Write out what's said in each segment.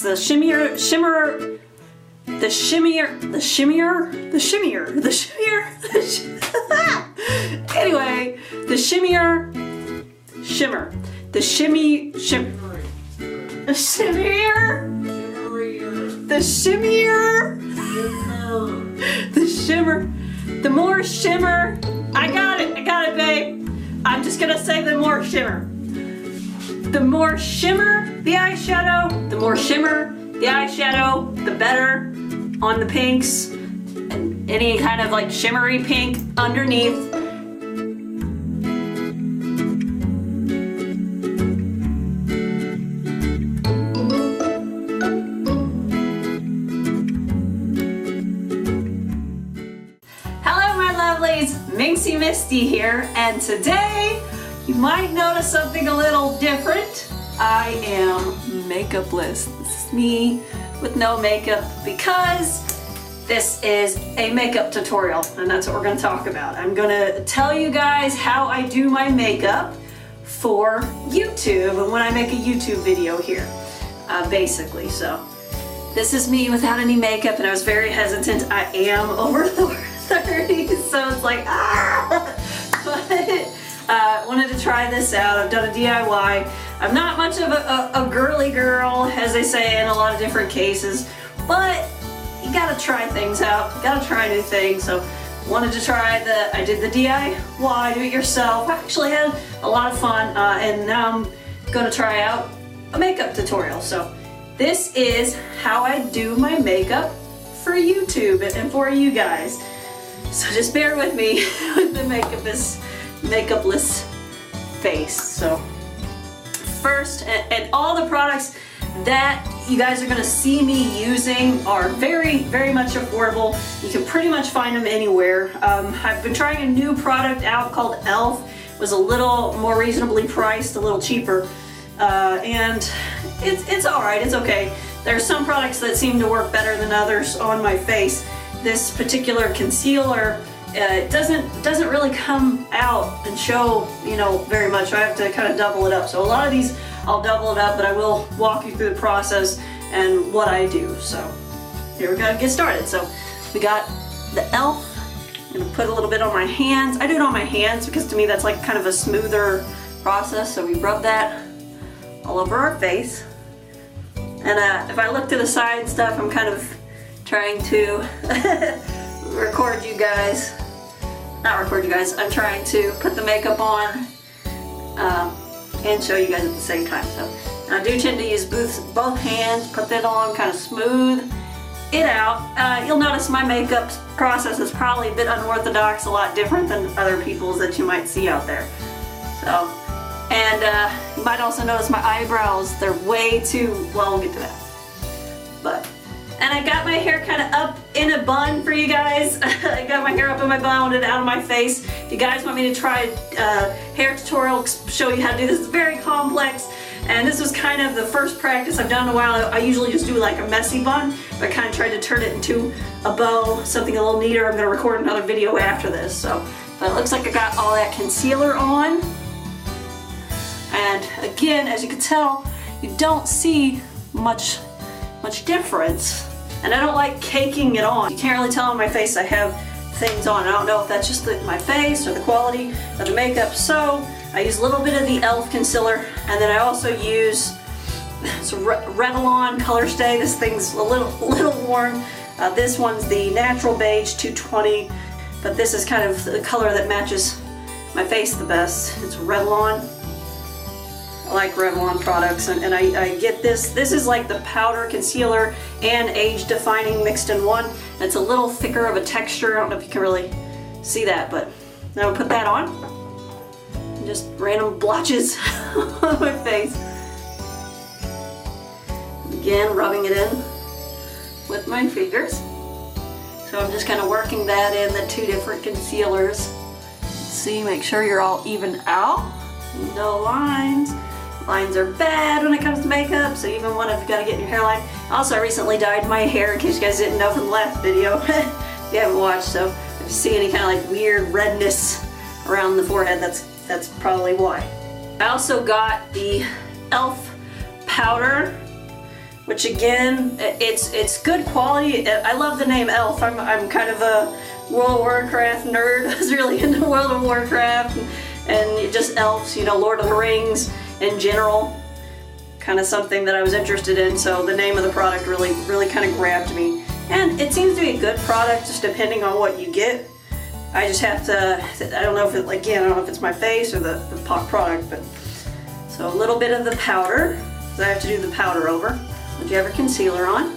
The shimmer. Anyway, the shimmer. The more shimmer. I got it, babe. I'm just gonna say the more shimmer. The more shimmer the eyeshadow, the better on the pinks and any kind of like shimmery pink underneath. Hello my lovelies, Minxy Misty here, and today you might notice something a little different. I am makeupless. This is me with no makeup because this is a makeup tutorial and that's what we're going to talk about. I'm going to tell you guys how I do my makeup for YouTube and when I make a YouTube video here, basically. So this is me without any makeup, and I was very hesitant. I am over 30, so it's like, but wanted to try this out. I've done a DIY. I'm not much of a girly girl, as they say in a lot of different cases, but you gotta try things out. You gotta try new things. So wanted to try I did the DIY, do it yourself. I actually had a lot of fun, and now I'm gonna try out a makeup tutorial. So this is how I do my makeup for YouTube and for you guys. So just bear with me with the makeupless face. So first, and all the products that you guys are going to see me using are very, very much affordable. You can pretty much find them anywhere. I've been trying a new product out called e.l.f. It was a little more reasonably priced, a little cheaper, and it's alright, it's okay. There's some products that seem to work better than others on my face. This particular concealer, it doesn't really come out and show, you know, very much. I have to kind of double it up. So a lot of these I'll double it up, but I will walk you through the process and what I do. So here we go, get started. So we got the e.l.f. I'm gonna put a little bit on my hands. I do it on my hands because to me that's like kind of a smoother process. So we rub that all over our face. And if I look to the side and stuff, I'm kind of trying to record you guys. Not record you guys, I'm trying to put the makeup on and show you guys at the same time. So I do tend to use both hands, put that on, kind of smooth it out. You'll notice my makeup process is probably a bit unorthodox, a lot different than other people's that you might see out there. So, and you might also notice my eyebrows, they're way too, well, we'll get to that. And I got my hair kind of up in a bun for you guys. I got my hair up in my bun, I wanted it out of my face. If you guys want me to try a hair tutorial, show you how to do this, it's very complex. And this was kind of the first practice I've done in a while. I usually just do like a messy bun, but I kind of tried to turn it into a bow, something a little neater. I'm going to record another video after this. So, but it looks like I got all that concealer on. And again, as you can tell, you don't see much difference. And I don't like caking it on. You can't really tell on my face I have things on. I don't know if that's just my face or the quality of the makeup. So I use a little bit of the e.l.f. concealer, and then I also use Revlon Color Stay. This thing's a little warm. This one's the Natural Beige 220, but this is kind of the color that matches my face the best. It's Revlon. I like Revlon products, and I get this. This is like the powder, concealer, and age defining mixed in one. It's a little thicker of a texture. I don't know if you can really see that, but now I'll put that on. Just random blotches on my face. Again, rubbing it in with my fingers. So I'm just kind of working that in the two different concealers. See, make sure you're all even out. No lines. Lines are bad when it comes to makeup, so even one if you've got to get in your hairline. Also, I recently dyed my hair, in case you guys didn't know from the last video. If you haven't watched, so if you see any kind of like weird redness around the forehead, that's probably why. I also got the e.l.f. powder, which again, it's good quality. I love the name Elf. I'm kind of a World of Warcraft nerd. I was really into World of Warcraft and just elves, you know, Lord of the Rings in general. Kind of something that I was interested in, so the name of the product really kind of grabbed me. And it seems to be a good product, just depending on what you get. I just have to, I don't know if it, again, I don't know if it's my face or the product, but so a little bit of the powder, because I have to do the powder over. Would you have your concealer on?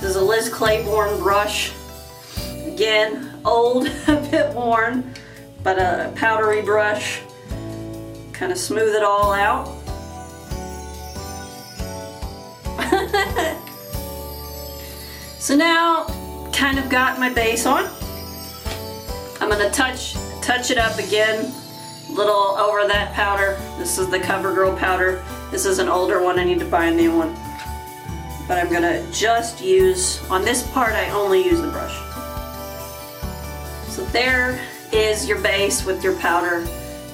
This is a Liz Claiborne brush. Again, old, a bit worn, but a powdery brush. Kind of smooth it all out. So now, kind of got my base on. I'm gonna touch it up again, a little over that powder. This is the CoverGirl powder. This is an older one, I need to buy a new one. But I'm gonna just use, on this part I only use the brush. So there is your base with your powder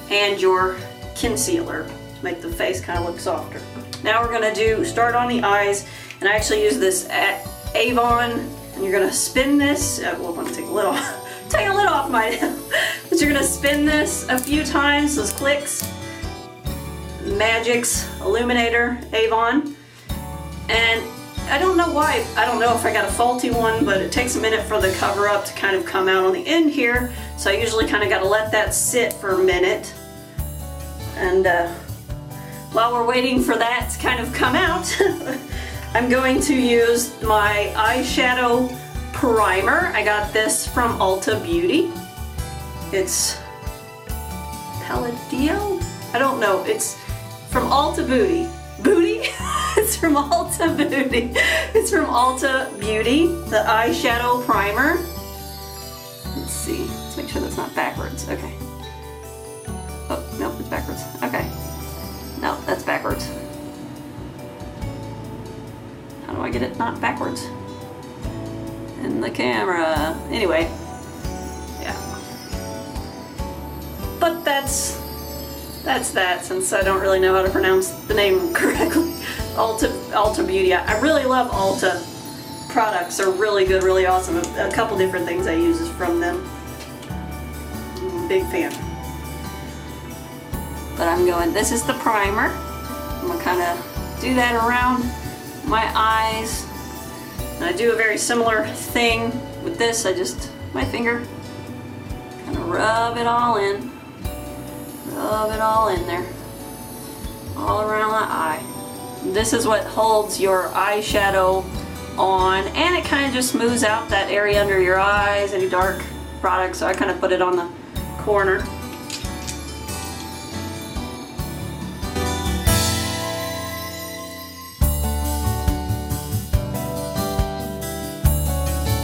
and your concealer to make the face kind of look softer. Now we're gonna start on the eyes, and I actually use this at Avon, and you're gonna spin this, well, I'm gonna take a lid off, take a lid off my, but you're gonna spin this a few times, those clicks. Magic's Illuminator, Avon, and I don't know why, I don't know if I got a faulty one, but it takes a minute for the cover up to kind of come out on the end here, so I usually kind of got to let that sit for a minute. And while we're waiting for that to kind of come out, I'm going to use my eyeshadow primer. I got this from Ulta Beauty. It's Palladio? I don't know, it's from Ulta Beauty. It's from Ulta Beauty. It's from Ulta Beauty, the eyeshadow primer. Let's see, let's make sure that's not backwards. Okay. Oh, no, it's backwards. Okay. No, that's backwards. How do I get it not backwards? In the camera. Anyway. Yeah. But that's that, since I don't really know how to pronounce the name correctly. Ulta Beauty. I really love Ulta products. They're really good, really awesome. A couple different things I use is from them. I'm a big fan. But I'm going, this is the primer. I'm going to kind of do that around my eyes. And I do a very similar thing with this. I just, my finger, kind of rub it all in. Rub it all in there. All around the eye. This is what holds your eyeshadow on, and it kind of just smooths out that area under your eyes, any dark products, so I kind of put it on the corner.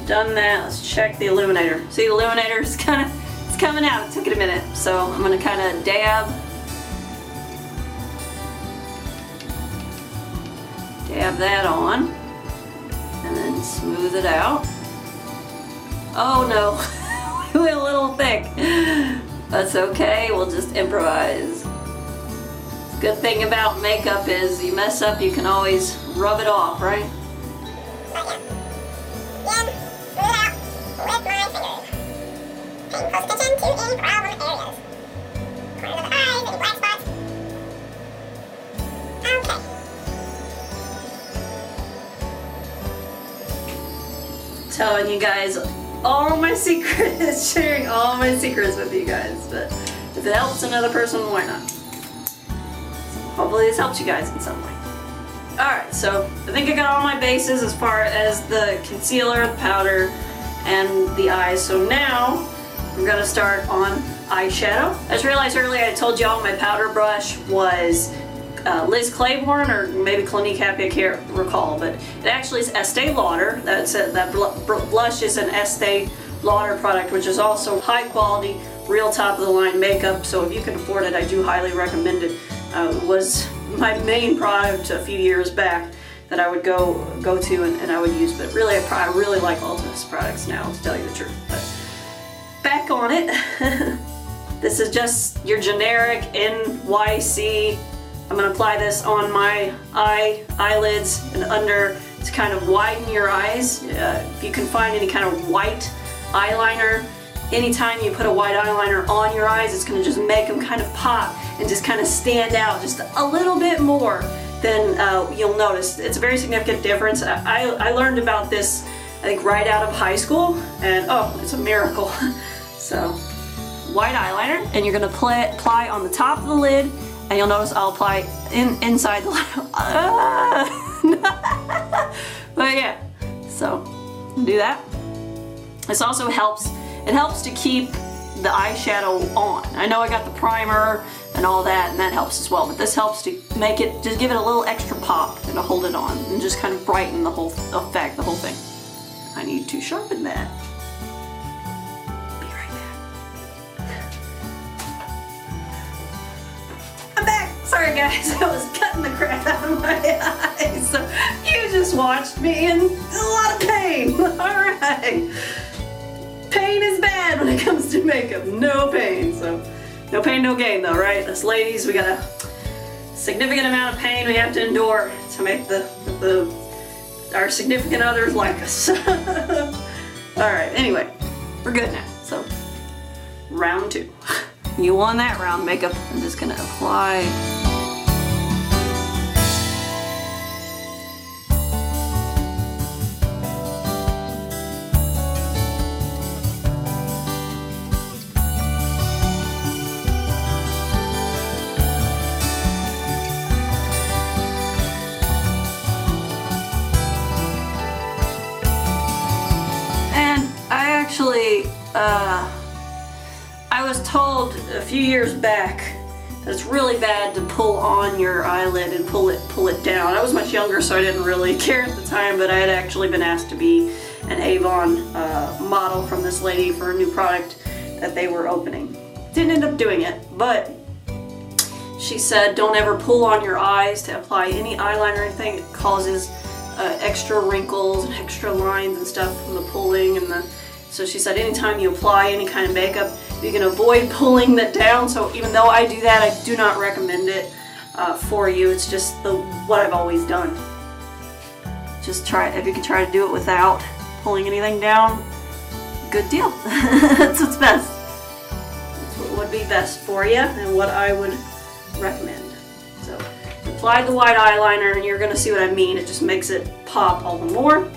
Done that, let's check the illuminator. See, the illuminator is kind of, it's coming out. It took it a minute, so I'm going to kind of dab that on, and then smooth it out. Oh no, we went a little thick. That's okay, we'll just improvise. Good thing about makeup is you mess up, you can always rub it off, right? Telling you guys all my secrets, sharing all my secrets with you guys, but if it helps another person, why not? So hopefully this helps you guys in some way. Alright, so I think I got all my bases as far as the concealer, the powder, and the eyes. So now I'm going to start on eyeshadow. I just realized earlier I told y'all my powder brush was Liz Claiborne or maybe Clinique Happy, I can't recall, but it actually is Estee Lauder. That blush is an Estee Lauder product, which is also high quality real top of the line makeup, so if you can afford it, I do highly recommend it. It was my main product a few years back that I would go to and I would use, but really I really like Ulta's products now, to tell you the truth. But back on it. This is just your generic NYC. I'm going to apply this on my eyelids and under to kind of widen your eyes. If you can find any kind of white eyeliner, anytime you put a white eyeliner on your eyes, it's going to just make them kind of pop and just kind of stand out just a little bit more than you'll notice. It's a very significant difference. I learned about this, I think, right out of high school, and oh, it's a miracle. So, white eyeliner, and you're going to apply on the top of the lid, and you'll notice I'll apply inside the lid. But yeah, so do that. This also helps. It helps to keep the eyeshadow on. I know I got the primer and all that, and that helps as well, but this helps to make it, just give it a little extra pop and to hold it on and just kind of brighten the whole effect, the whole thing. I need to sharpen that. Be right back. I'm back! Sorry guys, I was cutting the crap out of my eyes. So you just watched me in a lot of pain. Alright. Pain is bad when it comes to makeup. No pain, so no pain, no gain though, right? Us ladies, we got a significant amount of pain we have to endure to make our significant others like us. Alright, anyway, we're good now. So, round 2. You won that round makeup. I'm just gonna apply. I was told a few years back that it's really bad to pull on your eyelid and pull it down. I was much younger, so I didn't really care at the time, but I had actually been asked to be an Avon model from this lady for a new product that they were opening. Didn't end up doing it, but she said don't ever pull on your eyes to apply any eyeliner or anything. It causes extra wrinkles and extra lines and stuff from the pulling and the. So she said anytime you apply any kind of makeup, you can avoid pulling that down. So even though I do that, I do not recommend it for you. It's just what I've always done. Just try it. If you can try to do it without pulling anything down, good deal. That's what's best. That's what would be best for you and what I would recommend. So apply the white eyeliner and you're going to see what I mean. It just makes it pop all the more.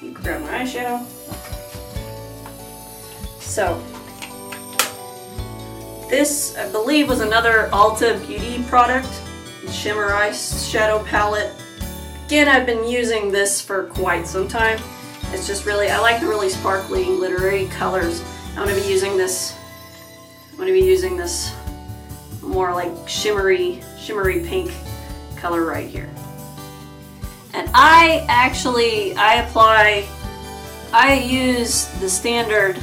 You can grab my eyeshadow. So, this, I believe, was another Ulta Beauty product, Shimmer Eyeshadow Palette. Again, I've been using this for quite some time. It's just really, I like the really sparkly, glittery colors. I'm going to be using this, more like shimmery pink color right here. And I use the standard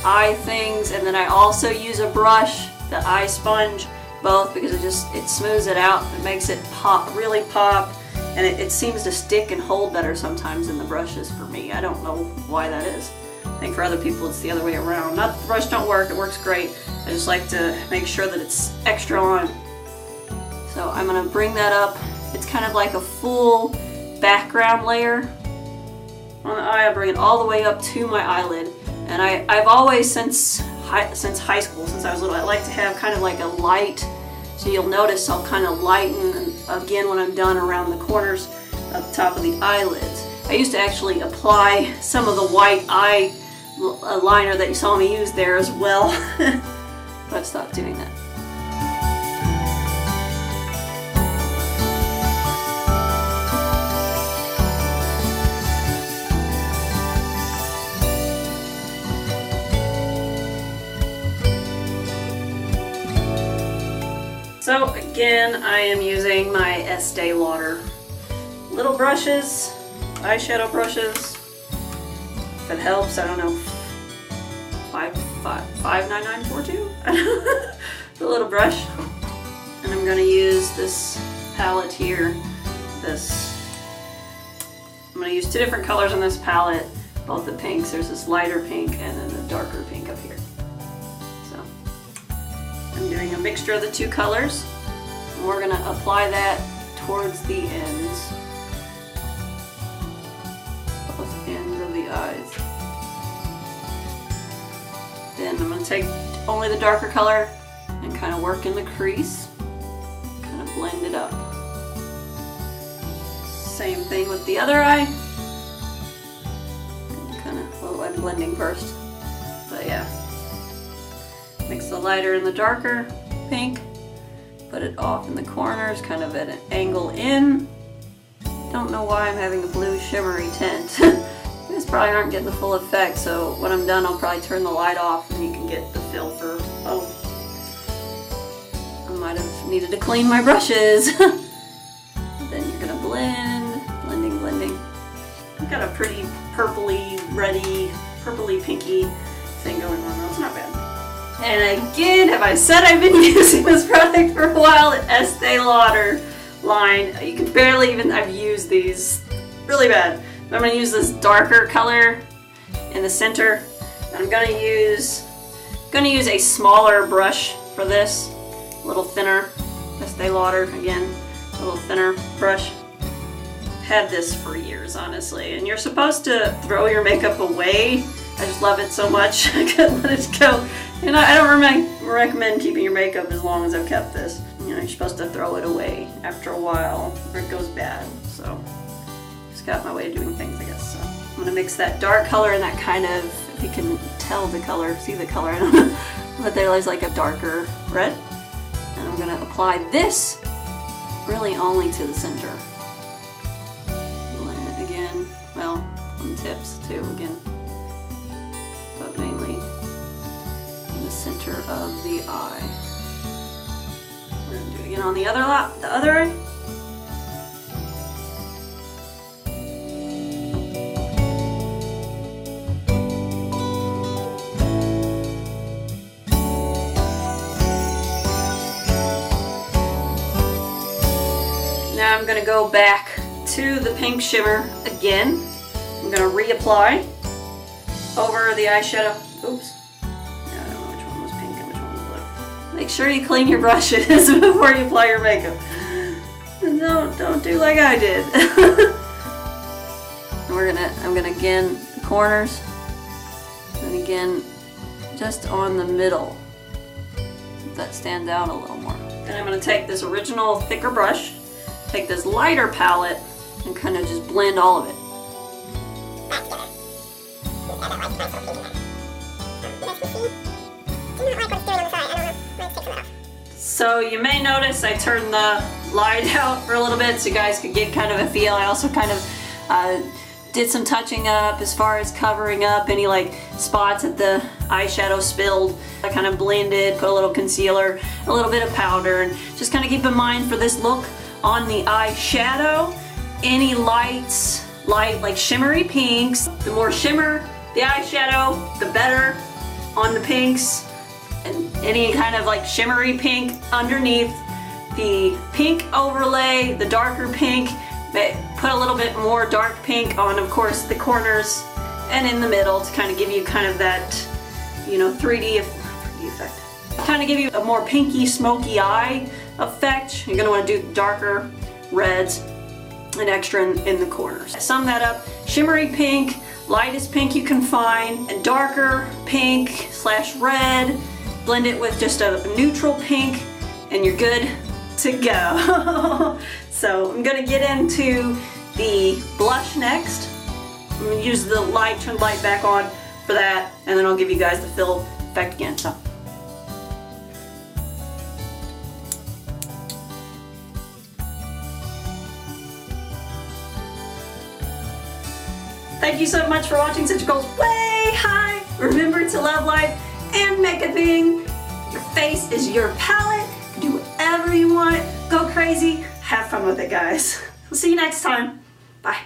eye things, and then I also use a brush, the eye sponge, both, because it smooths it out. It makes it pop, really pop, and it seems to stick and hold better sometimes than the brushes for me. I don't know why that is. I think for other people it's the other way around. Not that the brush don't work, it works great. I just like to make sure that it's extra on. So I'm going to bring that up. It's kind of like a full background layer on the eye. I bring it all the way up to my eyelid. And I've always, since high school, since I was little, I like to have kind of like a light, so you'll notice I'll kind of lighten again when I'm done around the corners of the top of the eyelids. I used to actually apply some of the white eyeliner that you saw me use there as well, but I've stopped doing that. So again, I am using my Estee Lauder little brushes, eyeshadow brushes. If it helps, I don't know, 59942. The little brush. And I'm gonna use this palette here. I'm gonna use 2 different colors on this palette, both the pinks. There's this lighter pink and then the darker pink up here. So I'm doing a mixture of the 2 colors. And we're gonna apply that towards the ends. Both ends of the eyes. Then I'm gonna take only the darker color and kind of work in the crease. Kind of blend it up. Same thing with the other eye. Kind of, well, I'm blending first. But yeah. Mix the lighter and the darker pink. Put it off in the corners, kind of at an angle in. Don't know why I'm having a blue shimmery tint. You guys probably aren't getting the full effect, so when I'm done I'll probably turn the light off and you can get the feel for, oh, I might have needed to clean my brushes. Then you're gonna blend, blending. I've got a pretty purpley, reddy, purpley pinky thing going on though, it's not bad. And again, have I said I've been using this product for a while? The Estee Lauder line. You can barely even, I've used these really bad. But I'm gonna use this darker color in the center. And I'm gonna use a smaller brush for this, a little thinner. Estee Lauder again, a little thinner brush. Had this for years, honestly. And you're supposed to throw your makeup away. I just love it so much. I couldn't let it go. And I don't recommend keeping your makeup as long as I've kept this. You know, you're supposed to throw it away after a while or it goes bad. So, just got my way of doing things, I guess. So, I'm gonna mix that dark color and that kind of, if you can tell the color, see the color, I don't know, but there's like a darker red. And I'm gonna apply this really only to the center. Blend it again, well, on the tips too, again. But mainly in the center of the eye. We're gonna do it again on the other eye. Now I'm gonna go back to the pink shimmer again. I'm gonna reapply over the eyeshadow. Oops. Yeah, I don't know which one was pink and which one was blue. Make sure you clean your brushes before you apply your makeup. And don't do like I did. And I'm gonna again the corners, and again just on the middle. That stands out a little more. Then I'm gonna take this original thicker brush, take this lighter palette, and kind of just blend all of it. So you may notice I turned the light out for a little bit so you guys could get kind of a feel. I also kind of did some touching up as far as covering up any like spots that the eyeshadow spilled. I kind of blended, put a little concealer, a little bit of powder, and just kind of keep in mind for this look on the eyeshadow, any light like shimmery pinks, the more shimmer the eyeshadow, the better on the pinks. And any kind of like shimmery pink underneath the pink overlay, the darker pink, put a little bit more dark pink on, of course, the corners and in the middle to kind of give you kind of that, you know, 3D effect. Kind of give you a more pinky, smoky eye effect. You're going to want to do darker reds and extra in the corners. Sum that up, shimmery pink, lightest pink you can find, and darker pink / red. Blend it with just a neutral pink and you're good to go. So I'm gonna get into the blush next. I'm gonna use the light, turn the light back on for that, and then I'll give you guys the fill effect again. So. Thank you so much for watching Such Goals Way High. Remember to love life and make-uping. Your face is your palette. Do whatever you want. Go crazy. Have fun with it, guys. We'll see you next time. Bye.